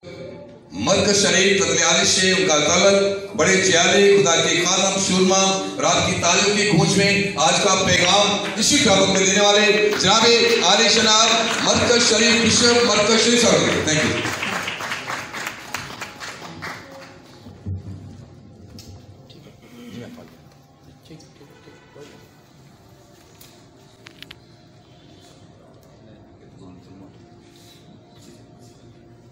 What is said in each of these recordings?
مرکز شریف تدلیالش سے ان کا تعلق بڑے چیالے خدا کے خادم شورما رات کی تعلق کی گونج میں آج کا پیغام اسی ٹاپک میں دینے والے جناب عالی شناب مرکز شریف بشپ مرکز شریف صاحب. Thank you.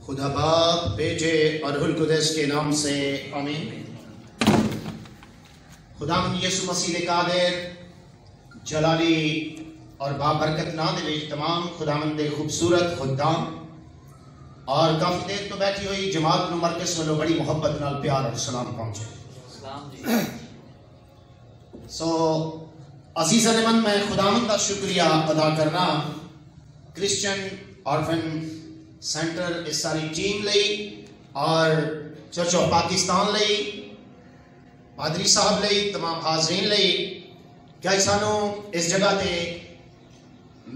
خدا باپ بیٹے اور روح القدس کے نام سے آمین. خداوند یسوع مسیح قادر جلالی اور بابرکت نام دے تمام خداوند دے خوبصورت خدام اور کافی دیر تو بیٹھی ہوئی جماعت نو مرکز والوں بڑی محبت نال پیار اور سلام پہنچے. عزیز من میں خداوند کا شکریہ ادا کرنا کرسچن آرفن سینٹر اس ساری ٹیم لئی اور چرچ آف پاکستان لئی پادری صاحب لئی تمام حاضرین لئی کہ سانو اس جگہ تے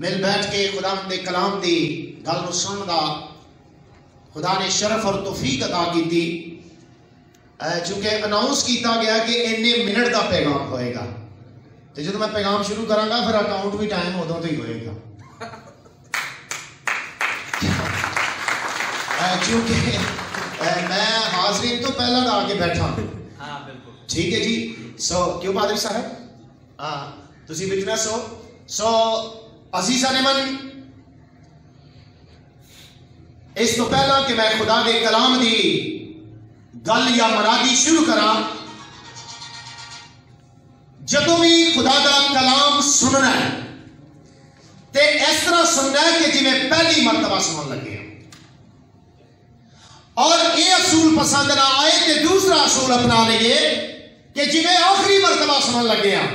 مل بیٹھ کے خداوند دے کلام دی گل نو سنن دا خدا نے شرف اور توفیق عطا کیتی. چونکہ اناؤنس کیتا گیا کہ اتنے منٹ دا پیغام ہوئے گا تو جب میں پیغام شروع کراں گا پھر اکاؤنٹ بھی ٹائم ادوں تو ہی ہوئے گا کیونکہ میں حاضرین تو پہلا آ کے بیٹھا ہوں. ٹھیک ہے جی. کیوں پادری صاحب تسی وٹنس ہو. عزیزان من اس تو پہلا کہ میں خدا کے کلام دی گل یا مرادی شروع کرا جدوں بھی خدا دا کلام سننا ہے تے اس طرح سننا ہے کہ جی میں پہلی مرتبہ سنن لگے اور یہ اصول پسند نہ آئے کہ دوسرا اصول اپنا لئیے کہ جی میں آخری مرتبہ سنن لگے ہیں.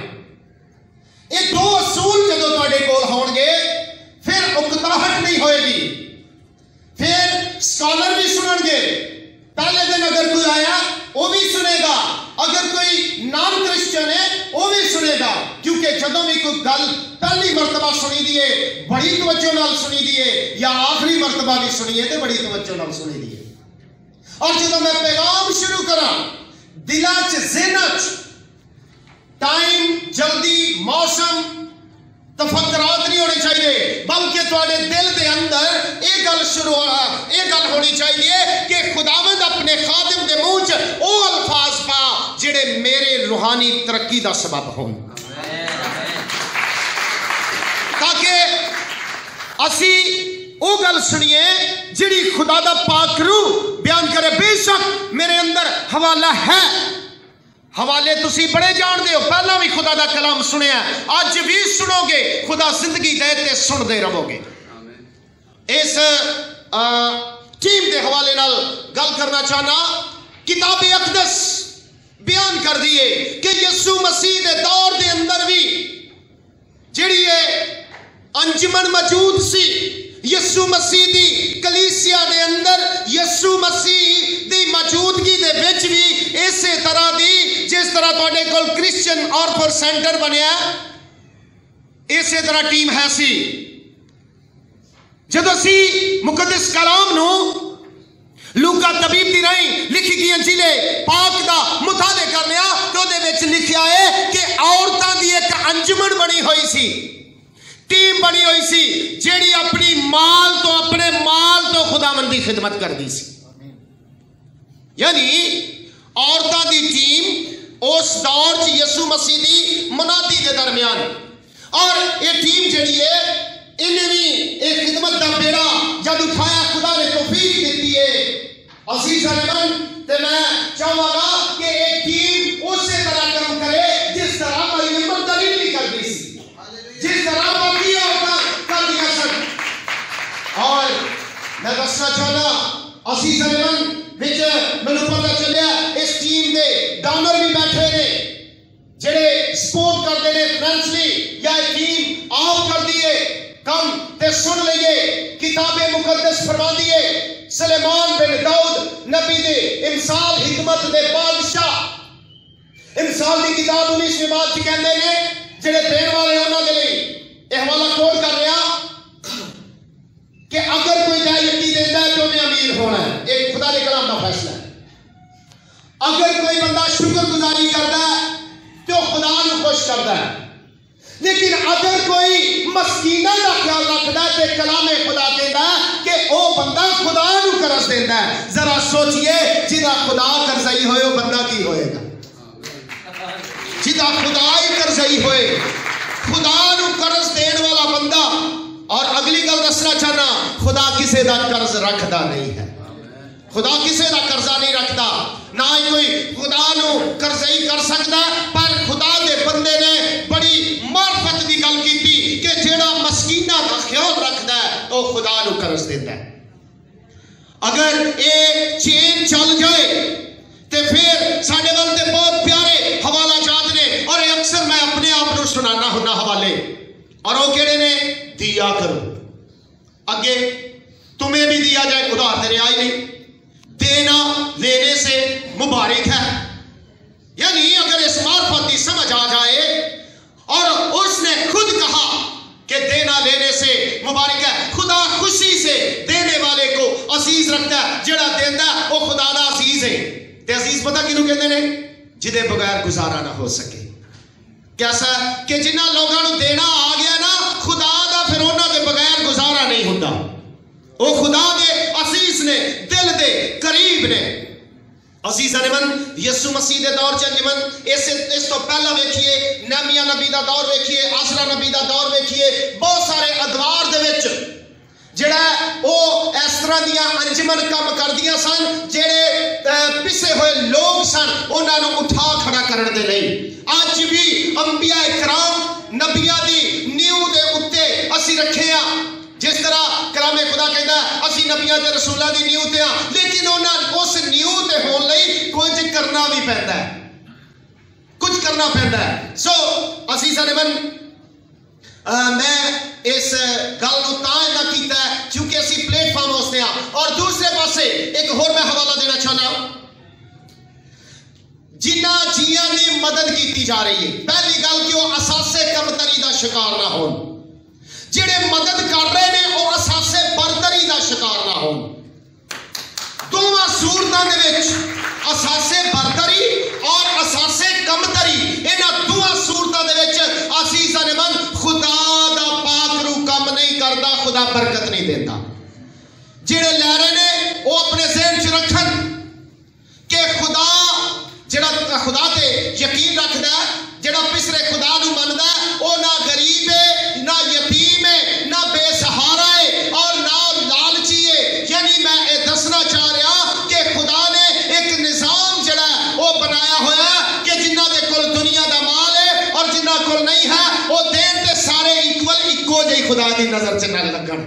یہ دو اصول جدو تواڈے کول ہون گے پھر اکتاہٹ نہیں ہوئے گی. پھر سکالر بھی سنن گے پہلے دن اگر کوئی آیا وہ بھی سنے گا اگر کوئی نان کرسچن ہے وہ بھی سنے گا کیونکہ جدوں بھی کوئی گل پہلی مرتبہ سنی دیے بڑی توجہ نال سنی دیے یا آخری مرتبہ بھی سنیے تو بڑی توجہ نال سنی دیے. اور جب میں پیغام شروع کرا دلاچ ذہنچ ٹائم جلدی موسم تفکرات نہیں ہونے چاہیے بلکہ تواڈے دل دے اندر ایک گل ہونی چاہیے کہ خداوند اپنے خادم دے منہ چ او الفاظ پا جڑے میرے روحانی ترقی دا سبب ہون تاکہ اسی او گل سنیے جڑی خدا دا پاک روح بیان کرے. بے شک میرے اندر حوالہ ہے. حوالے تسی بڑے جان دے ہو پہلا بھی خدا دا کلام سنیا اج بھی سنو گے خدا زندگی دے تے سن دے رہو گے. اس ٹیم دے حوالے نال گل کرنا چاہنا کتاب اقدس بیان کر دیے کہ یسوع مسیح دے دور دے اندر بھی جڑی انجمن موجود سی یسوع مسیح دی کلیسیا دے اندر یسوع مسیح دی موجودگی دے وچ بھی اسی طرح دی جس طرح تواڈے کول کرسچن آرفر سینٹر بنیا اسی طرح ٹیم ہے سی. جدو اسی مقدس کلام نو لوکا طبیب دی راہیں لکھی گئی انجیل پاک دا مطالعہ کرنے تو دے وچ لکھیا ہے کہ عورتاں دی ایک انجمن بنی ہوئی سی ٹیم بنی ہوئی سی جیڑی اپنے مال تو خداوند دی خدمت کر دی سی. یعنی عورتاں دی ٹیم اس دور چ یسوع مسیح دی منادی دے درمیان اور یہ ٹیم جیڑی ہے انہیں بھی ایک خدمت دا بیڑا جب اٹھایا خدا نے توفیق دیتی ہے. عزیز من تے میں چاہوں گا کہ ایک ٹیم اسی طرح کام کرے جس طرح مریم مگدلینی کر دی سی جس طرح باقی عورتاں کر دیا سن. اور میں دسنا چاہنا عزیز من وچ مینوں پتہ چلیا اس ٹیم دے ڈانر بھی بیٹھے نے جڑے سپورٹ کرتے ہیں فائنینشلی یا ٹیم آف کر دیے کم تے سن لئیے کتاب مقدس فرما دیے سلیمان بن داؤد نبی دے امثال حکمت دے بادشاہ امثال دی کتاب 19ویں باب چ کہندے نے جڑے دین والے انہاں دے لئی یہ حوالہ کوٹ کر رہا کہ اگر کوئی دے یقین دیندا ہے تو انہیں امیر ہونا ہے. ایک اگر کوئی بندہ شکر گزاری کرتا ہے تو خدا نو خوش کرتا ہے، لیکن اگر کوئی مسکینہ کا خیال رکھتا ہے تو کلام خدا کہتا ہے کہ وہ بندہ خدا نو قرض دیتا ہے۔ ذرا سوچئے جدا خدا قرضائی ہوئے وہ بندہ کی ہوئے گا؟ جدا خدا ہی قرضائی ہوئے، خدا نو قرض دین والا بندہ۔ اور اگلی گل دسنا چاہنا، خدا کسے دا قرض رکھدا نہیں ہے، خدا کسے دا قرضہ نہیں رکھدا، نہ ہی کوئی خدا نو قرضائی کر سکتا، پر خدا دے بندے نے بڑی معرفت دی گل کیتی کہ جیڑا مسکینہ دا خیال رکھدا ہے وہ خدا نو قرض دیتا ہے۔ اگر یہ چین چل جائے تو پھر ساڈے ول تے بہت پیارے حوالہ جات نے، اور اکثر میں اپنے آپ نو سنانا ہونا حوالے، اور وہ کہڑے نے؟ دیا کرو، اگے تمہیں بھی دیا جائے، ادھار تیرے آئی نہیں، دینا لینے سے مبارک ہے۔ یعنی اگر اس معرفت کی سمجھ آ جائے، اور اس نے خود کہا کہ دینا لینے سے مبارک ہے، خدا خوشی سے دینے والے کو عزیز رکھتا ہے، جڑا دیندا ہے وہ خدا دا عزیز ہے۔ تے عزیز پتہ کینوں کہندے نے؟ جدے بغیر گزارا نہ ہو سکے۔ کیسا کہ جنہاں لوگاں نو دینا آ گیا نا خدا دا، پھر انہاں دے بغیر گزارا نہیں ہوندا۔ وہ خدا دے عزیز نے، دل دے قریب نے۔ عزیز من یسو مسیح دے دور چ جمن اس تو پہلا ویکھیے نہمیا نبی دا دور ویکھیے، عزرا نبی دا دور ویکھیے، بہت سارے ادوار دے وچ جڑا وہ اس طرح دیاں انجمن کام کردیاں سن، جڑے پسے ہوئے لوگ سن انہاں نو اٹھا کھڑا کرن دے لئی۔ اج بھی انبیاء کرام نبیاں دی نیو دے اوتے اسی رکھے ہاں، جس طرح کلام خدا کہتا ہے اسی نبیاں تے رسولاں دی نیو تے ہاں، لیکن انہاں اس نیو تے ہون لئی کچھ کرنا بھی پیندا ہے، کچھ کرنا پیندا ہے۔ سو عزیزاں من میں اس گل نو تاں نہ کیتا ہے کیونکہ اسی پلیٹ فارم ہوستے ہاں۔ اور دوسرے پاسے ایک اور میں حوالہ دینا چاہنا، جنہاں جیاں دی مدد کیتی جا رہی ہے، پہلی گل کہ وہ اساسے کمتری دا شکار نہ ہون، جڑے مدد کر رہے نے وہ اساسے برتری دا شکار نہ ہون۔ دونوں صورتاں دے وچ اساسے برتری اور اساسے کمتری، انہاں دونوں صورتاں دے وچ عزیزاں من خدا دا پاک روح کم نہیں کردا، خدا برکت نہیں دیندا۔ جڑے لے رہے نے وہ اپنے ذہن چ رکھن کہ خدا جڑا خدا تے یقین رکھدا ہے، جڑا پسرے خدا نو مندا ہے، وہ نہ غریب ہے، نہ یتیم ہے، نہ بے سہارا ہے، اور نہ لالچی ہے۔ یعنی میں یہ دسنا چاہ رہا کہ خدا نے ایک نظام جڑا ہے وہ بنایا ہوا ہے کہ جنہاں دے کول دنیا دا مال ہے اور جنہاں کول نہیں ہے وہ دین تے سارے ایکول اکو جہی خدا دی نظر چ نہ لگن،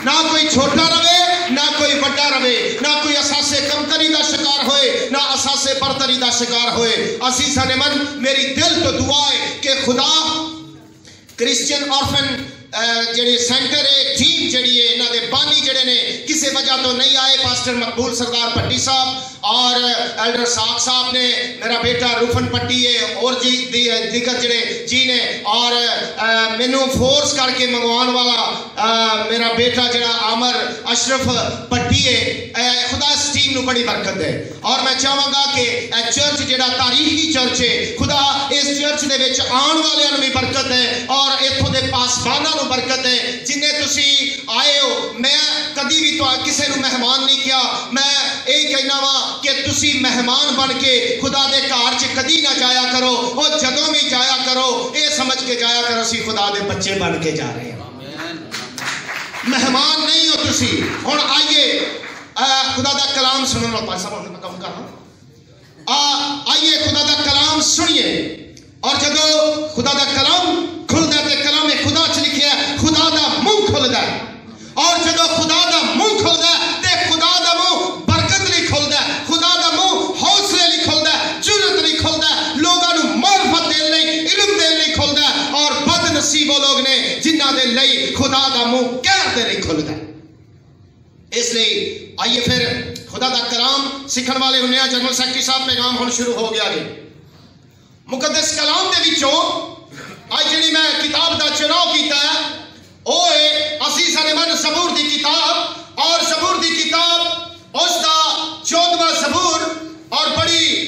نہ کوئی چھوٹا رہے نہ کوئی بڑا رہے، نہ کوئی اساسے کمتری دا شکار ہوئے نہ اساسے برتری دا شکار ہوئے۔ عزیزاں من میری دل تو دعا ہے کہ خدا کرسچن آرفن جڑے سینٹر ہے، ٹیم جڑی ہے، انہاں دے بانی جڑے نے کسی وجہ تو نہیں آئے، پاسٹر مقبول سردار پٹی صاحب اور ایلڈر ساق صاحب نے، میرا بیٹا روفن پٹی ہے، اور دیگر جڑے جی نے، اور مینوں فورس کر کے منگوان والا میرا بیٹا جڑا عامر اشرف پٹی ہے، خدا اس ٹیم نو بڑی برکت دے۔ اور میں چاہوں گا کہ چرچ جڑا تاریخی چرچ ہے، خدا اس چرچ دے وچ آن والے نو بھی برکت ہے، اور ایتھوں دے پاسباناں نو برکت ہے جنہیں تسی آئے ہو۔ میں کدی بھی تو کسے نو مہمان نہیں کیا، میں یہی کہنا وا کہ تسی مہمان بن کے خدا دے گھر چ کدی نہ جایا کرو، اور جدوں بھی جایا کرو یہ سمجھ کے جایا کرو اسی خدا دے بچے بن کے جا رہے ہیں، مہمان نہیں ہو تسی۔ ہن آئیے خدا دا کلام سنن لو، پاس صاحب میں کم کر رہا، آئیے خدا دا کلام سنیے، اور جدو خدا دا کلام کھلدا ہے تے کلام خدا چ لکھیا ہے خدا دا منہ کھلدا ہے، اور جدو خدا دا منہ کھلدا ہے تے خدا دا منہ برکت نہیں کھلدا ہے، خدا دا منہ حوصلے نہیں کھلدا ہے، جرأت نہیں کھلدا ہے، لوگاں نو معرفت دین لئی، علم دین لئی کھلدا ہے، اور بد نصیب وہ لوگ نے جنہاں دے لئی خدا دا منہ کہر دے نہیں کھلدا۔ اس لیے آئیے پھر خدا دا کلام سکھن والے ہونے جنرل سیکرٹری صاحب پیغام ہن شروع ہو گیا جی۔ مقدس کلام دے وچوں آج جڑی میں کتاب دا چناؤ کیتا ہے وہ ہے عزیزاں من زبور دی کتاب، اور زبور دی کتاب اس دا 14واں زبور، اور بڑی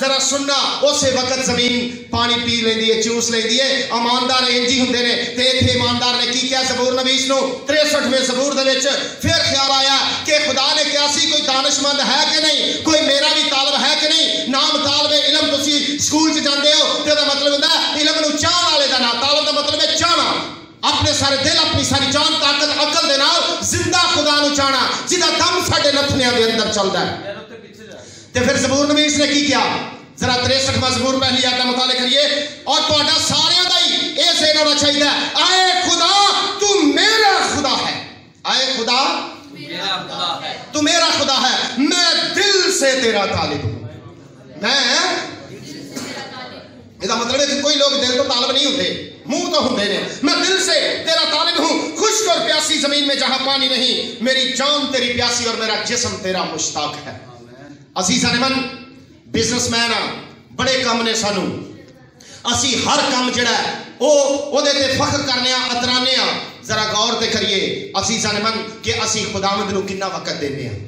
ذرا سننا اسی وقت زمین پانی پی لیندی ہے چوس لیندی ہے ایماندار انجی ہوندے نے تے ایتھے ایماندار نے کی کیا زبور نویس نو 63ویں زبور دے وچ پھر خیال آیا کہ خدا نے کیا سی کوئی دانش مند ہے کہ نہیں کوئی میرا بھی طالب ہے کہ نہیں نام طالب علم تسی سکول چ جاندے ہو تے دا مطلب ہوندا ہے علم نو چاہن والے دا نام طالب دا مطلب ہے چاہنا اپنے سارے دل اپنی ساری جان طاقت عقل دے نال زندہ خدا نو چاہنا جدا دم ساڈے نتھنیاں دے اندر چلدا ہے تے پھر زبور نویس نے کی کیا ذرا 63واں زبور پہلی آیت کا مطالعہ کریے اور تہاڈا سارے دا ہی اے ذہن ہونا چاہیے اے خدا تو میرا خدا ہے اے خدا میرا خدا ہے تو میرا خدا ہے میں دل سے تیرا طالب ہوں میں یہ مطلب ہے کہ کوئی لوگ دل تو طالب نہیں ہوتے منہ تو ہوتے ہیں میں دل سے تیرا طالب ہوں خشک اور پیاسی زمین میں جہاں پانی نہیں میری جان تیری پیاسی اور میرا جسم تیرا مشتاق ہے عزیزان من بزنس مین بڑے کام نے سانو اسی ہر کام جڑا ہے او دے تے فخر کرنے اترانے ذرا غور تے کریے عزیزان من کہ اسی خداوند نو کتنا وقت دینے ہیں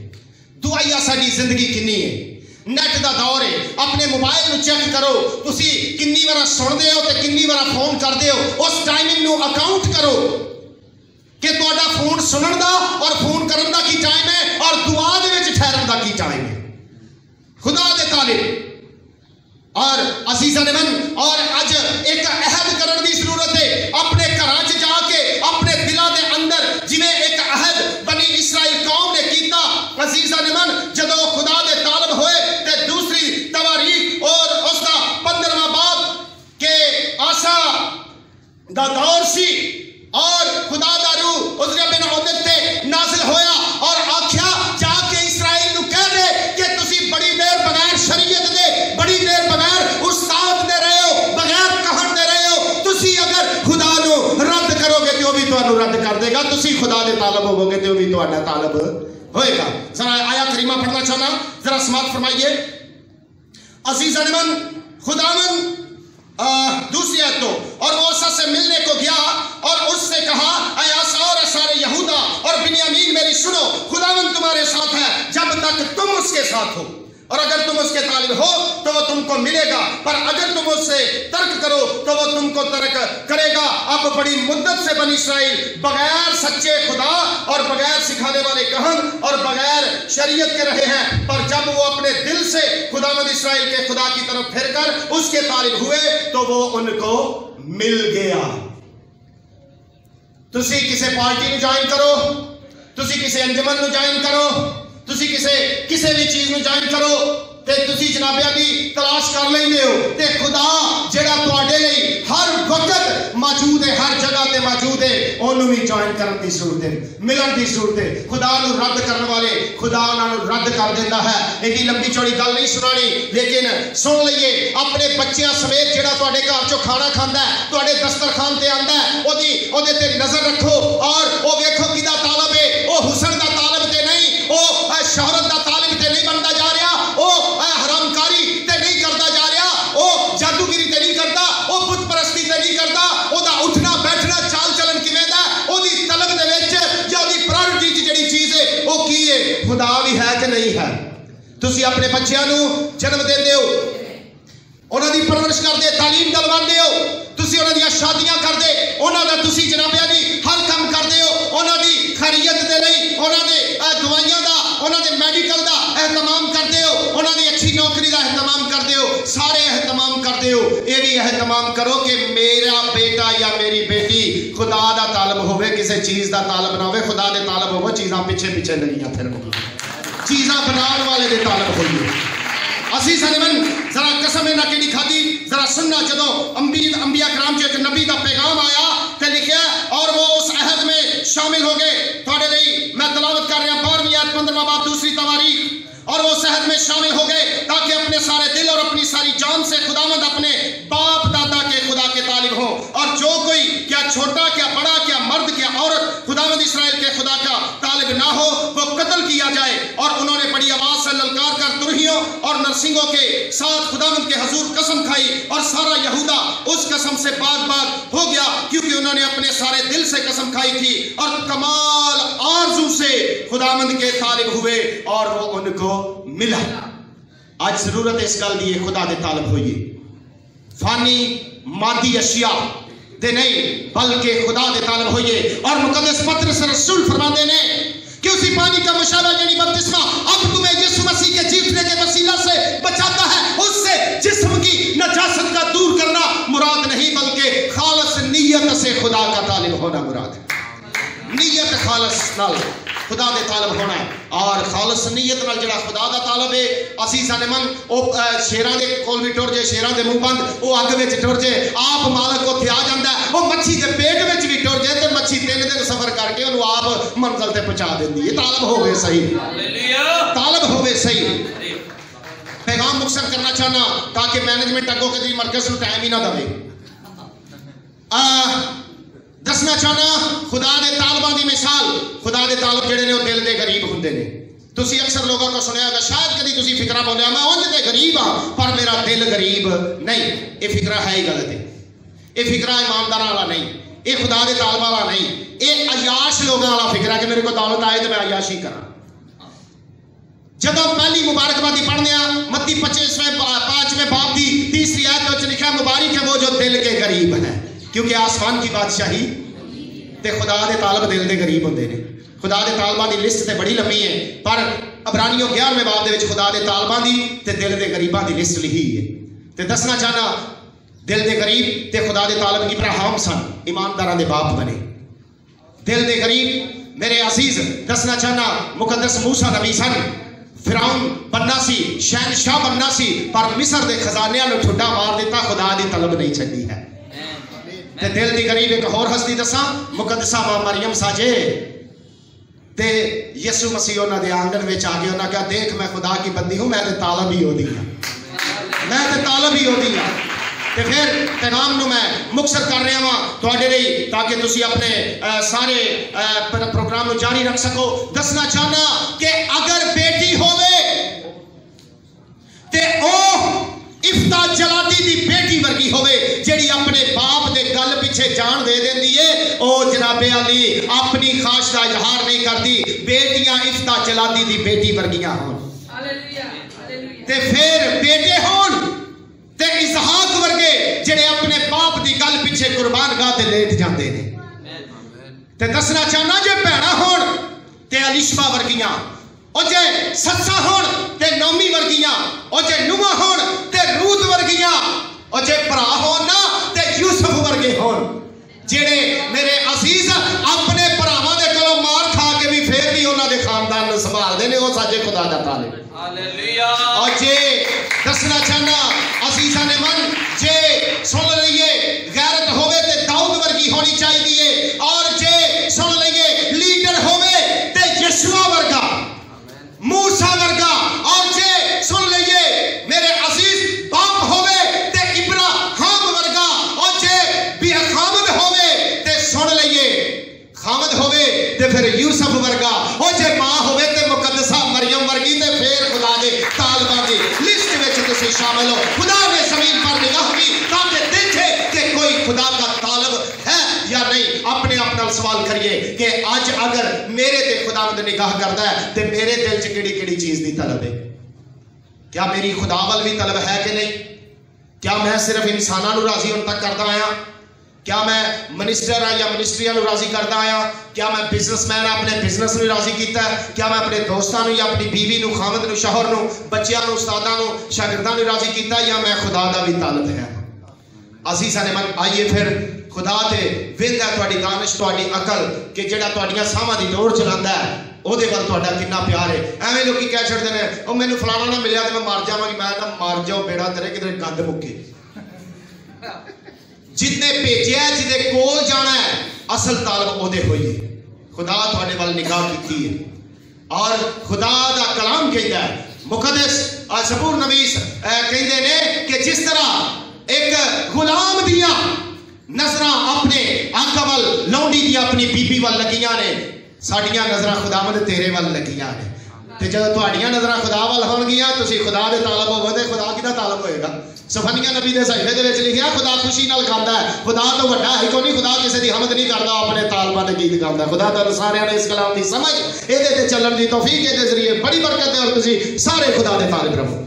دعائیا ساری زندگی کنی ہے نیٹ دا دور ہے اپنے موبائل نو چیک کرو تسی کنی بار سن دے ہو تے کنی بار فون کر دے ہو اس ٹائمنگ نو اکاؤنٹ کرو کہ تہاڈا فون سنن دا اور فون کرن دا کی ٹائم ہے اور دعا دے وچ ٹھہرن دا کی ٹائم ہے خدا دے طالب اور عزیزان من اور اج ایک عہد کرن دی ضرورت ہے اپنے گھراں چ جا کے اپنے دلاں دے اندر جویں ایک عہد بنی اسرائیل قوم نے کیتا عزیزان من جدوں خدا دے طالب ہوئے تے دوسری تواریخ اور اس دا 15واں باب کہ آسا دا دور سی اور خدا دا روح عزرا بن عودت تے نازل ہویا اور آکھیا جا کے اسرائیل نو کہہ دے کہ تسی بڑی دیر بغیر شریعت دے بڑی دیر بغیر استاد دے رہے ہو بغیر کہن دے رہے ہو تسی اگر خدا نو رد کرو گے تے او بھی تانوں رد کر دے گا تسی خدا دے طالب ہوو گے تے او بھی تہاڈا طالب ہوئے گا ذرا آیا کریمہ پڑھنا چاہنا ذرا سماعت فرمائیے عزیزان من خداوند دوسری آیت تو اور وہ آسا سے ملنے کو گیا اور اس سے کہا اے آسا اور سارے یہودا اور بنیامین میری سنو خداوند تمہارے ساتھ ہے جب تک تم اس کے ساتھ ہو اور اگر تم اس کے طالب ہو تو وہ تم کو ملے گا پر اگر تم اس سے ترک کرو تو وہ تم کو ترک کرے گا اب بڑی مدت سے بنی اسرائیل بغیر سچے خدا اور بغیر سکھانے والے کہن اور بغیر شریعت کے رہے ہیں پر جب وہ اپنے دل سے خداوند اسرائیل کے خدا کی طرف پھر کر اس کے طالب ہوئے تو وہ ان کو مل گیا تسی کسے پارٹی نو جوائن کرو تسی کسے انجمن نو جوائن کرو تسی کسے بھی چیز نو جوائن کرو تے تسی جنابیاں دی تلاش کر لیندے ہو تے خدا جڑا تواڈے لئی ہر وقت موجود ہے ہر جگہ تے موجود ہے اونوں بھی جوائن کرن دی ضرورت ہے ملن دی ضرورت ہے خدا نو رد کرن والے خدا انہاں نو رد کر دیندا ہے ایڈی لمبی چوڑی گل نہیں سنانی لیکن سن لئیے اپنے بچیاں سمیت جڑا تواڈے گھر چوں کھانا کھاندا ہے تواڈے دسترخوان تے آندا ہے او دے تے نظر رکھو اور او ویکھو کیدا طالب ہے او حسن دا طالب تے نہیں او شہرت دا طالب تے نہیں بندا جا رہا او حرام کاری تے نہیں کرتا جا رہا او جادوگری تے نہیں کرتا او بت پرستی تے نہیں کرتا او دا اٹھنا بیٹھنا چال چلن کیویں دا او دی طلب دے وچ یا او دی پرائورٹی چ جڑی چیز ہے او کی ہے خدا بھی ہے کہ نہیں ہے تسی اپنے بچیاں نو جنم دیندے ہو انہاں دی پرورش کردے تعلیم دلواندے ہو تسی انہاں دی شادیاں کردے انہاں دا تسی جنابیاں دی ہر کام کردے ہو انہاں دی خیریت دے لئی انہاں دے دوائیاں دا انہاں دے میڈیکل دا اہتمام کردے ہو انہاں دی اچھی نوکری دا اہتمام کردے ہو سارے اہتمام کردے ہو اے بھی اہتمام کرو کہ میرا بیٹا یا میری بیٹی خدا دا طالب ہوئے کسی چیز دا طالب نہ ہوئے خدا دے طالب ہوئے چیزاں پیچھے پیچھے لگیاں پھر چیزاں بنان والے دے طالب ہوئے عزیزان من ذرا قسم نہ کیڑی کھادی ذرا سننا جدوں انبیاء کرام جو ایک نبی دا پیغام آیا تے لکھیا اور وہ اس عہد میں شامل ہو گئے تھوڑے لئی میں تلاوت کر رہا 12ویں آیت 15واں باب دوسری تواریخ اور وہ اس عہد میں شامل ہو گئے تاکہ اپنے سارے دل اور اپنی ساری جان سے خداوند اپنے باپ دادا کے خدا کے طالب ہوں اور جو کوئی کیا چھوٹا کیا بڑا کیا مرد کیا عورت خداوند اسرائیل کے خدا کا طالب نہ ہو وہ قتل کیا جائے اور انہوں نے بڑی آواز سے للکار کر ترہیوں اور نرسنگوں کے ساتھ خداوند کے حضور قسم کھائی اور سارا یہودا اس قسم سے باغ ہو گیا کیونکہ انہوں نے اپنے سارے دل سے قسم کھائی تھی اور کمال آرزو سے خداوند کے طالب ہوئے اور وہ ان کو ملا اج ضرورت اس گل دی خدا دے طالب ہوئیے، فانی مادی اشیاء دے نہیں بلکہ خدا دے طالب ہوئیے۔ اور مقدس پطرس رسول فرماتے ہیں کہ اسی پانی کا مشابہ یعنی بپتسمہ اب تمہیں یسوع مسیح کے جیتنے کے وسیلہ سے بچاتا ہے، اس سے جسم کی نجاست کا دور کرنا مراد نہیں بلکہ خالص نیت سے خدا کا طالب ہونا مراد ہے۔ نیت خالص نال خدا دے طالب ہونا ہے، اور خالص نیت نال جڑا خدا دا طالب ہے عزیزاں نے من او شیراں دے کول بھی ٹر جے، شیراں دے منہ بند او اگ وچ ٹر جے، آپ مالک اوتھے آ جاندا ہے، او مچھی دے پیٹ وچ بھی ٹر جے تے مچھی 3 دن سفر کر کے اونوں آپ منزل تے پہنچا دیندی ہے۔ طالب ہوے صحیح، ہاللویہ، طالب ہوے صحیح۔ پیغام مختصر کرنا چاہنا تاکہ مینجمنٹ اگوں کدی مرکز نوں ٹائم ہی نہ دے۔ دسنا چاہنا خدا دے طالباں دی مثال، خدا دے طالب جڑے نے وہ دل دے غریب ہوندے نے۔ تسی اکثر لوگوں کو سنیا ہوگا، شاید کدی تسی فکرہ بولیا میں اونج تے غریب ہاں پر میرا دل غریب نہیں، یہ فکرہ ہے ہی غلط ہے، یہ فکرہ ایمانداراں والا نہیں، یہ خدا دے طالباں والا نہیں، یہ عیاش لوگاں والا فکرہ کہ میرے کو دولت آئے تو میں عیاشی کراں۔ جب ہم پہلی مبارکبادی پڑھنے ہیں متی 5ویں باب دی 3 آیت وچ لکھا ہے مبارک ہے وہ جو دل کے غریب ہے کیونکہ آسمان کی بادشاہی تے خدا دے طالب دل دے غریب ہوندے نے۔ خدا دے طالباں دی لسٹ تے بڑی لمبی ہے پر عبرانیوں 11ویں باب دے وچ خدا دے طالباں دی تے دل دے غریباں دی لسٹ لکھی ہے۔ تے دسنا چاہنا دل دے غریب تے خدا دے طالب ابراہیم سن، ایمانداراں دے باپ بنے۔ دل دے غریب میرے عزیز دسنا چاہنا مقدس موسیٰ نبی سن، فرعون بننا سی، شہنشاہ بننا سی پر مصر دے خزانیاں نو ٹھڈا مار دیتا، خدا دی طلب نہیں چھڈی ہے۔ تے دل دی غریب ایک اور ہستی دساں مقدسہ ماں مریم ساجے تے یسوع مسیح انہاں دے آنگن وچ آ کے انہاں کہا دیکھ میں خدا کی بندی ہوں، میں تے طالب ہی ہو دی ہوں، میں تے طالب ہی ہو دی ہوں۔ تے پھر پیغام نو میں مختصر کر رہا ہاں تواڈے لئی تاکہ تسی اپنے سارے پروگرام نو جاری رکھ سکو۔ دسنا چاہنا کہ اگر بیٹی ہووے تے او افتہ جلاتی دی بیٹی ورگی ہوئے جیڑی اپنے باپ دے گل پیچھے جان دے دیندی ہے، او جناب علی اپنی خواہش دا اظہار نہیں کرتی۔ بیٹیاں افتہ جلاتی دی بیٹی ورگیاں ہون تے پھر بیٹے ہون تے اسحاق ورگے جڑے اپنے باپ دی گل پیچھے قربان گاہ تے لیٹ جاندے نے۔ تے دسنا چاہنا جے بھیڑاں ہون تے الیشبا ورگیاں، او جے سساں ہون تے نومی ورگیاں، او جے نوح ہون تے روت ورگیاں، او جے بھرا ہون نا تے یوسف ورگے ہون جڑے میرے عزیز اپنے بھراواں دے کولوں مار کھا کے بھی پھر بھی انہاں دے خاندان نوں سنبھال دے نے، او ساجے خدا دا طالب۔ ہاللویہ۔ اور جے دسنا چاہنا عزیزاں نے من جے سن لئیے غیرت ہوئے تے داؤد ورگی ہونی چاہیے، اور جے سن لئیے لیڈر ہوئے تے یشوع ورگا، موسیٰ ورگا، اور جے سن لئیے میرے عزیز باپ ہوئے تے ابراہیم ورگا، اور جے خامد ہوئے تے سن لئیے خامد ہوئے تے پھر یوسف ورگا، اور جے ماں ہوئے تے مقدسہ مریم ورگی تے پھر خدا دے طالباں دی لسٹ وچ تسی شامل ہو۔ خدا نے زمین پر نگاہ کی تاکہ دیکھے کہ کوئی خدا کا طالب ہے یا نہیں۔ اپنے آپ نال سوال کریے کہ آج اگر میرے تے خداوند نگاہ کردا ہے تے میرے دل چ کیڑی کیڑی چیز دی طلب ہے؟ کیا میری خدا وال بھی طلب ہے کہ نہیں؟ کیا میں صرف انساناں نو راضی ہون تک کردا آیا؟ کیا میں منسٹر ہاں یا منسٹریاں نو راضی کردا آیا؟ کیا میں بزنس مین اپنے بزنس نو راضی کیتا ہے؟ کیا میں اپنے دوستاں نو یا اپنی بیوی نو، خامد نو، شوہر نو، بچیاں نو، استاداں نو، شاگرداں نو راضی کیتا ہے، یا میں خدا دا بھی طالب ہے؟ عزیزاں نے من آئیے پھر خدا تے ویندا ہے تہاڈی دانش، تہاڈی عقل کہ جڑا تہاڈیاں ساواں دی دوڑ چلاندا ہے او دے ول تہاڈا کتنا پیار ہے۔ ایویں لوکی کہہ چھڑدے نے او مینوں فلانا نہ ملیا تے میں مر جاواں گی، میں نہ مر جاؤ بیڑا تیرے کدھر گند مکے۔ جتنے بھیجیا ہے جدے کول جانا ہے اصل طالب او دے ہوئیے۔ خدا تہاڈے ول نگاہ کیتی ہے اور خدا دا کلام کہندا ہے، مقدس زبور نویس کہندے نے کہ جس طرح ایک غلام دیاں نظراں اپنے آقا ول، لونڈی دی اپنی بیبی ول لگیاں نے، ساڈیاں نظراں خداوند تیرے ول لگیاں نے۔ تے جدوں تہاڈیاں نظراں خدا ول ہون گیاں تسی خدا دے طالب ہوو تے خدا کدا طالب ہوئے گا؟ سفنیہ نبی دے صحیفے دے وچ لکھیا خدا خوشی نال کھاندا ہے، خدا تو وڈا ہے کوئی نہیں، خدا کسے دی حمد نہیں کردا، اپنے طالباں دے گیت گاوندا ہے۔ خدا تعالی سارے نے اس کلام دی سمجھ اے دے تے چلن دی توفیق اے دے ذریعے بڑی برکت ہے، اور تسی سارے خدا دے طالب رہو۔